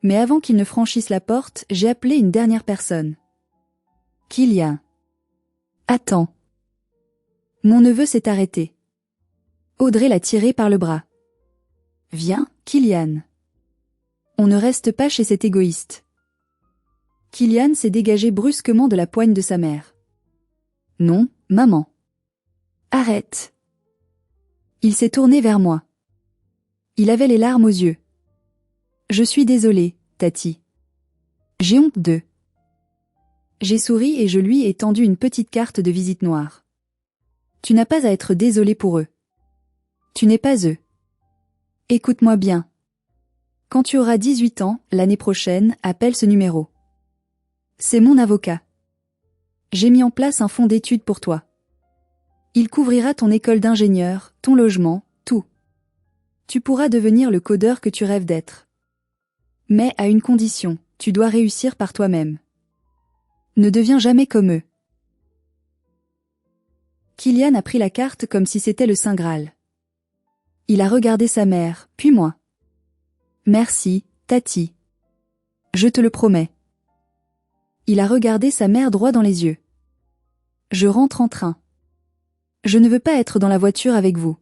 Speaker 1: Mais avant qu'ils ne franchissent la porte, j'ai appelé une dernière personne. Kylian. Attends. Mon neveu s'est arrêté. Audrey l'a tiré par le bras. Viens, Kylian. On ne reste pas chez cet égoïste. Kylian s'est dégagé brusquement de la poigne de sa mère. Non, maman. Arrête. Il s'est tourné vers moi. Il avait les larmes aux yeux. Je suis désolée, Tati. J'ai honte d'eux. J'ai souri et je lui ai tendu une petite carte de visite noire. Tu n'as pas à être désolée pour eux. Tu n'es pas eux. Écoute-moi bien. Quand tu auras 18 ans, l'année prochaine, appelle ce numéro. C'est mon avocat. J'ai mis en place un fonds d'études pour toi. Il couvrira ton école d'ingénieur, ton logement, tout. Tu pourras devenir le codeur que tu rêves d'être. Mais à une condition, tu dois réussir par toi-même. Ne deviens jamais comme eux. Kylian a pris la carte comme si c'était le Saint Graal. Il a regardé sa mère, puis moi. Merci, Tati. Je te le promets. Il a regardé sa mère droit dans les yeux. Je rentre en train. Je ne veux pas être dans la voiture avec vous.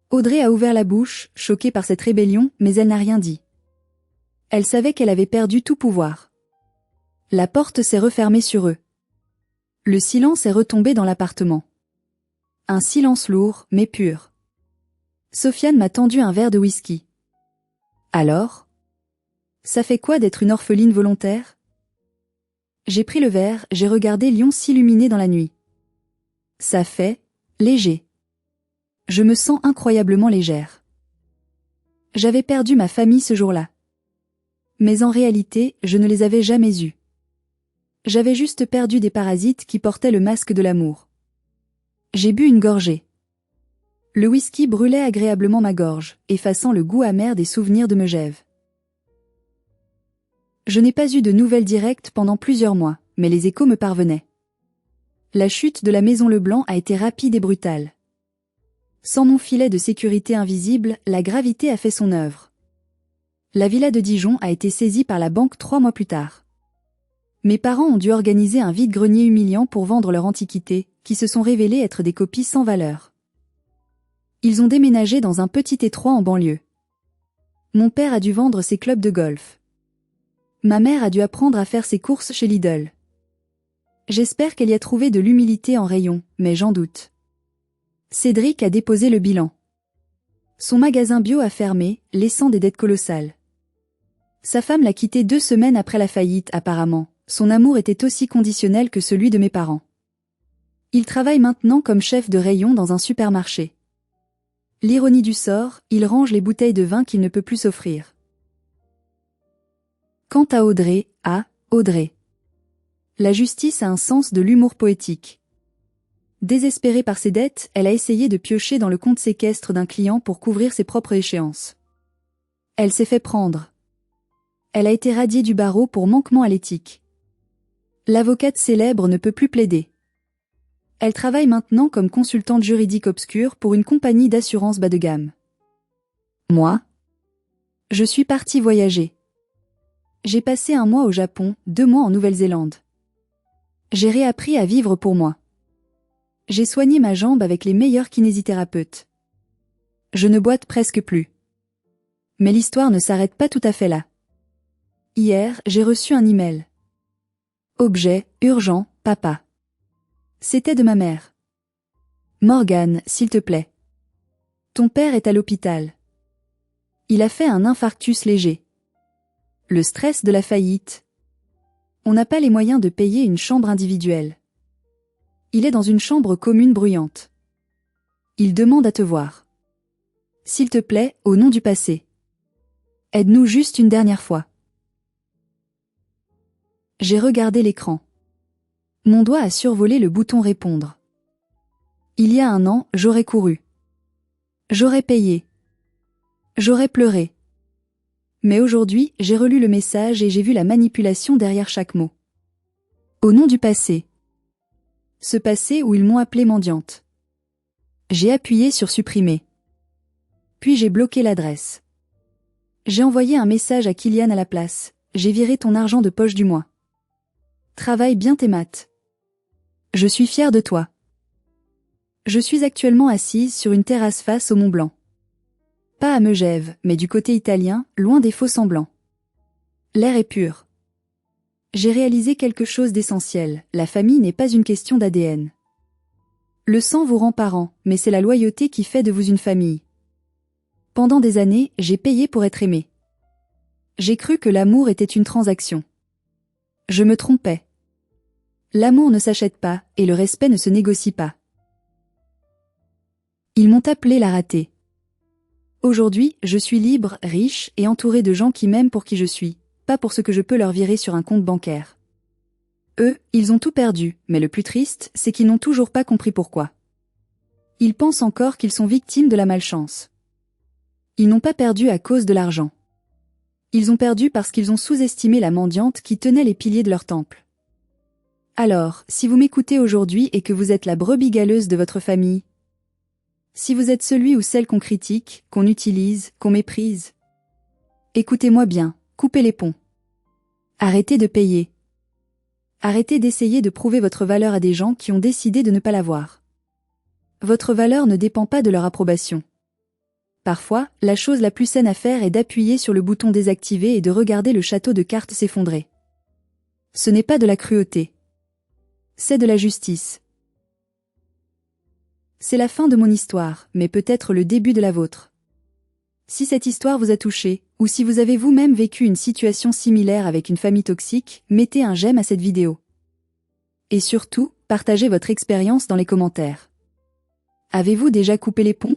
Speaker 1: Audrey a ouvert la bouche, choquée par cette rébellion, mais elle n'a rien dit. Elle savait qu'elle avait perdu tout pouvoir. La porte s'est refermée sur eux. Le silence est retombé dans l'appartement. Un silence lourd, mais pur. Sofiane m'a tendu un verre de whisky. Alors? Ça fait quoi d'être une orpheline volontaire? J'ai pris le verre, j'ai regardé Lyon s'illuminer dans la nuit. Ça fait léger. Je me sens incroyablement légère. J'avais perdu ma famille ce jour-là. Mais en réalité, je ne les avais jamais eus. J'avais juste perdu des parasites qui portaient le masque de l'amour. J'ai bu une gorgée. Le whisky brûlait agréablement ma gorge, effaçant le goût amer des souvenirs de Megève. Je n'ai pas eu de nouvelles directes pendant plusieurs mois, mais les échos me parvenaient. La chute de la maison Leblanc a été rapide et brutale. Sans mon filet de sécurité invisible, la gravité a fait son œuvre. La villa de Dijon a été saisie par la banque 3 mois plus tard. Mes parents ont dû organiser un vide-grenier humiliant pour vendre leurs antiquités, qui se sont révélées être des copies sans valeur. Ils ont déménagé dans un petit étroit en banlieue. Mon père a dû vendre ses clubs de golf. Ma mère a dû apprendre à faire ses courses chez Lidl. J'espère qu'elle y a trouvé de l'humilité en rayon, mais j'en doute. Cédric a déposé le bilan. Son magasin bio a fermé, laissant des dettes colossales. Sa femme l'a quitté 2 semaines après la faillite, apparemment. Son amour était aussi conditionnel que celui de mes parents. Il travaille maintenant comme chef de rayon dans un supermarché. L'ironie du sort, il range les bouteilles de vin qu'il ne peut plus s'offrir. Quant à Audrey, Audrey. La justice a un sens de l'humour poétique. Désespérée par ses dettes, elle a essayé de piocher dans le compte séquestre d'un client pour couvrir ses propres échéances. Elle s'est fait prendre. Elle a été radiée du barreau pour manquement à l'éthique. L'avocate célèbre ne peut plus plaider. Elle travaille maintenant comme consultante juridique obscure pour une compagnie d'assurance bas de gamme. Moi? Je suis partie voyager. J'ai passé 1 mois au Japon, 2 mois en Nouvelle-Zélande. J'ai réappris à vivre pour moi. J'ai soigné ma jambe avec les meilleurs kinésithérapeutes. Je ne boite presque plus. Mais l'histoire ne s'arrête pas tout à fait là. Hier, j'ai reçu un email. Objet, urgent, papa. C'était de ma mère. Morgane, s'il te plaît. Ton père est à l'hôpital. Il a fait un infarctus léger. Le stress de la faillite. On n'a pas les moyens de payer une chambre individuelle. Il est dans une chambre commune bruyante. Il demande à te voir. S'il te plaît, au nom du passé. Aide-nous juste une dernière fois. J'ai regardé l'écran. Mon doigt a survolé le bouton répondre. Il y a 1 an, j'aurais couru. J'aurais payé. J'aurais pleuré. Mais aujourd'hui, j'ai relu le message et j'ai vu la manipulation derrière chaque mot. Au nom du passé. Ce passé où ils m'ont appelée mendiante. J'ai appuyé sur supprimer. Puis j'ai bloqué l'adresse. J'ai envoyé un message à Kylian à la place. J'ai viré ton argent de poche du mois. Travaille bien tes maths. Je suis fière de toi. Je suis actuellement assise sur une terrasse face au Mont Blanc. Pas à Megève, mais du côté italien, loin des faux semblants. L'air est pur. J'ai réalisé quelque chose d'essentiel, la famille n'est pas une question d'ADN. Le sang vous rend parent, mais c'est la loyauté qui fait de vous une famille. Pendant des années, j'ai payé pour être aimé. J'ai cru que l'amour était une transaction. Je me trompais. L'amour ne s'achète pas, et le respect ne se négocie pas. Ils m'ont appelée la ratée. Aujourd'hui, je suis libre, riche et entourée de gens qui m'aiment pour qui je suis, pas pour ce que je peux leur virer sur un compte bancaire. Eux, ils ont tout perdu, mais le plus triste, c'est qu'ils n'ont toujours pas compris pourquoi. Ils pensent encore qu'ils sont victimes de la malchance. Ils n'ont pas perdu à cause de l'argent. Ils ont perdu parce qu'ils ont sous-estimé la mendiante qui tenait les piliers de leur temple. Alors, si vous m'écoutez aujourd'hui et que vous êtes la brebis galeuse de votre famille, si vous êtes celui ou celle qu'on critique, qu'on utilise, qu'on méprise, écoutez-moi bien, coupez les ponts. Arrêtez de payer. Arrêtez d'essayer de prouver votre valeur à des gens qui ont décidé de ne pas l'avoir. Votre valeur ne dépend pas de leur approbation. Parfois, la chose la plus saine à faire est d'appuyer sur le bouton désactiver et de regarder le château de cartes s'effondrer. Ce n'est pas de la cruauté. C'est de la justice. C'est la fin de mon histoire, mais peut-être le début de la vôtre. Si cette histoire vous a touché, ou si vous avez vous-même vécu une situation similaire avec une famille toxique, mettez un j'aime à cette vidéo. Et surtout, partagez votre expérience dans les commentaires. Avez-vous déjà coupé les ponts?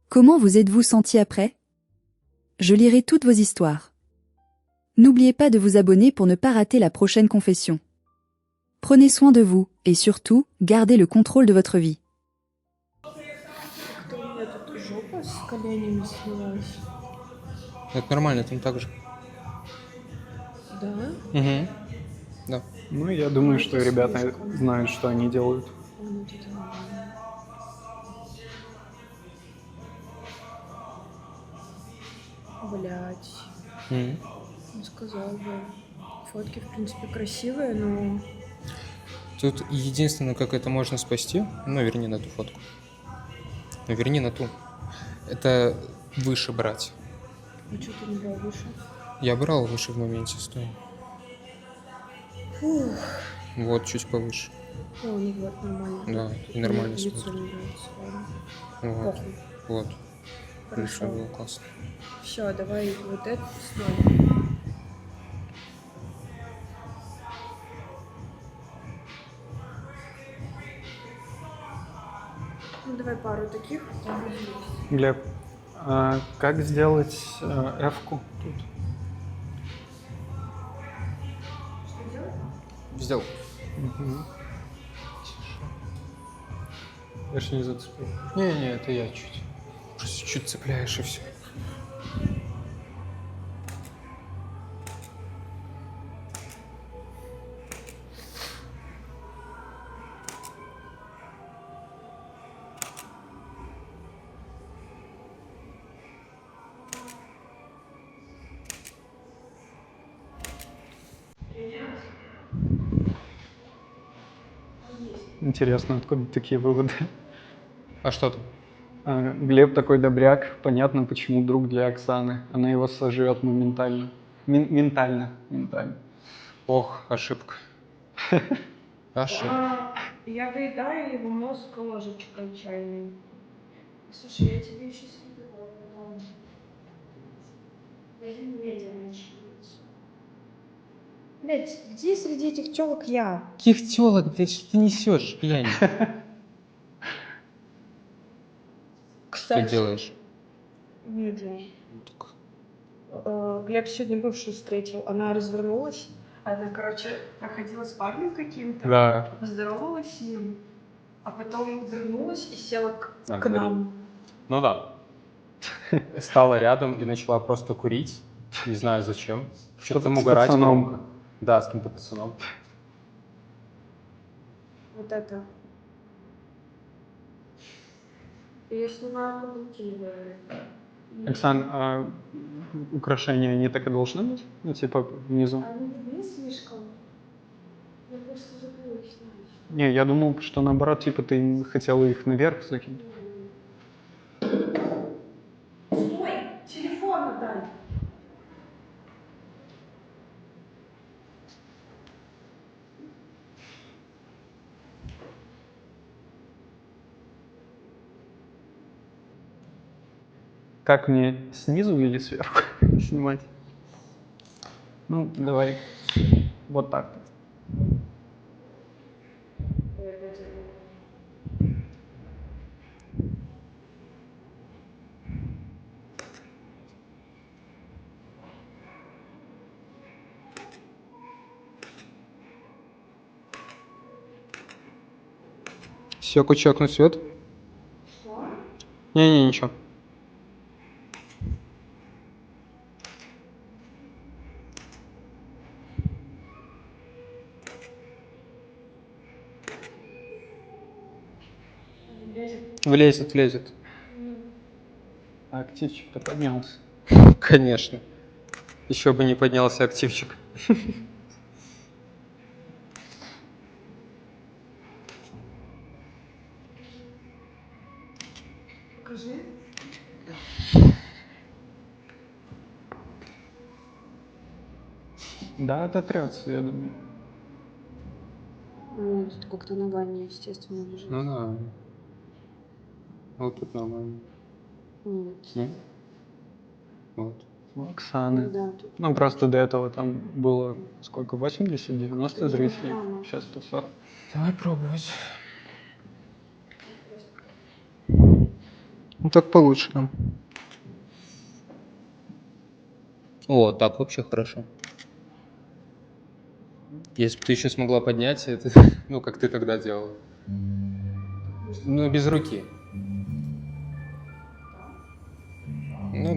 Speaker 1: Comment vous êtes-vous senti après? Je lirai toutes vos histoires. N'oubliez pas de vous abonner pour ne pas rater la prochaine confession. Prenez soin de vous, et surtout, gardez le contrôle de votre vie.
Speaker 2: У меня тут жопа с коленями слилась.
Speaker 3: Это нормально, там так же.
Speaker 2: Да?
Speaker 3: Угу. Да.
Speaker 4: Ну, я думаю, что ребята знают, что они делают.
Speaker 2: Ну, тут нормально. Блять.
Speaker 3: Мгм.
Speaker 2: Не сказал бы. Фотки, в принципе, красивые, но...
Speaker 3: Тут единственное, как это можно спасти, ну, верни на ту фотку. Ну, верни на ту. Это выше брать.
Speaker 2: А что ты не брал выше?
Speaker 3: Я брал выше в моменте, стой.
Speaker 2: Фух.
Speaker 3: Вот, чуть повыше.
Speaker 2: О, ну вот, нормально.
Speaker 3: Да,
Speaker 2: Тут
Speaker 3: и нормально
Speaker 2: мне лицо
Speaker 3: смотрит.
Speaker 2: не нравится, ладно.
Speaker 3: Вот,
Speaker 2: Похуй.
Speaker 3: вот. Хорошо
Speaker 2: Хорошо.
Speaker 3: было, классно.
Speaker 2: Все, давай вот это стой. Ну, давай пару таких.
Speaker 4: Глеб, а как сделать F-ку тут?
Speaker 3: Сделал.
Speaker 4: Я ж не зацепил.
Speaker 3: Не, это я чуть. Просто чуть цепляешь и все.
Speaker 4: Интересно, откуда такие выводы?
Speaker 3: А что там?
Speaker 4: Глеб такой добряк, понятно, почему друг для Оксаны. Она его сожрет моментально. Ментально.
Speaker 3: Ох, ошибка. Ошибка.
Speaker 2: Я доедаю его мозг ложечкой чайной. Слушай, я тебе еще скидывала потом. Блять, где среди этих телок я?
Speaker 3: Каких тёлок, блядь, что ты несешь, глянь? Что
Speaker 2: Кстати,
Speaker 3: делаешь?
Speaker 2: видео. Глеб сегодня бывшую встретил. Она развернулась. Она, короче, проходила с парнем каким-то.
Speaker 3: Да.
Speaker 2: Поздоровалась с ним. А потом вернулась и села к
Speaker 5: говори.
Speaker 2: нам.
Speaker 5: Ну да. Стала рядом и начала просто курить. Не знаю зачем. Что-то там
Speaker 4: С
Speaker 5: угорать
Speaker 4: пацаном.
Speaker 5: громко. Да, с каким-то пацаном.
Speaker 2: Вот это. Я снимаю каблуки, говорю.
Speaker 4: Оксан, а украшения они так и должны быть? Ну, типа внизу?
Speaker 2: Они не слишком. Я просто забыла их снять.
Speaker 4: Не, я думал, что наоборот, типа ты хотела их наверх закинуть.
Speaker 2: Ой, телефон отдай.
Speaker 4: Как мне, снизу или сверху снимать? Ну, давай вот так.
Speaker 2: Ой, опять забыла.
Speaker 3: Все, кучок свет.
Speaker 2: Что?
Speaker 3: Не, ничего.
Speaker 2: Лезет.
Speaker 3: Влезет.
Speaker 4: А активчик-то поднялся.
Speaker 3: Конечно. Еще бы не поднялся активчик.
Speaker 2: Покажи.
Speaker 4: Да, ототрется, я думаю.
Speaker 2: Ну, тут как-то нога неестественно лежит.
Speaker 3: Ну да. Вот тут нормально.
Speaker 2: Нет.
Speaker 3: Вот.
Speaker 4: У Оксаны.
Speaker 2: Да, тут.
Speaker 4: Ну, просто до этого там было сколько, 80-90 зрителей,
Speaker 2: Ага.
Speaker 4: сейчас 140.
Speaker 3: Давай пробовать. Ну так получше нам. О, так вообще хорошо. Если бы ты еще смогла поднять это, ну как ты тогда делала. Ну без руки.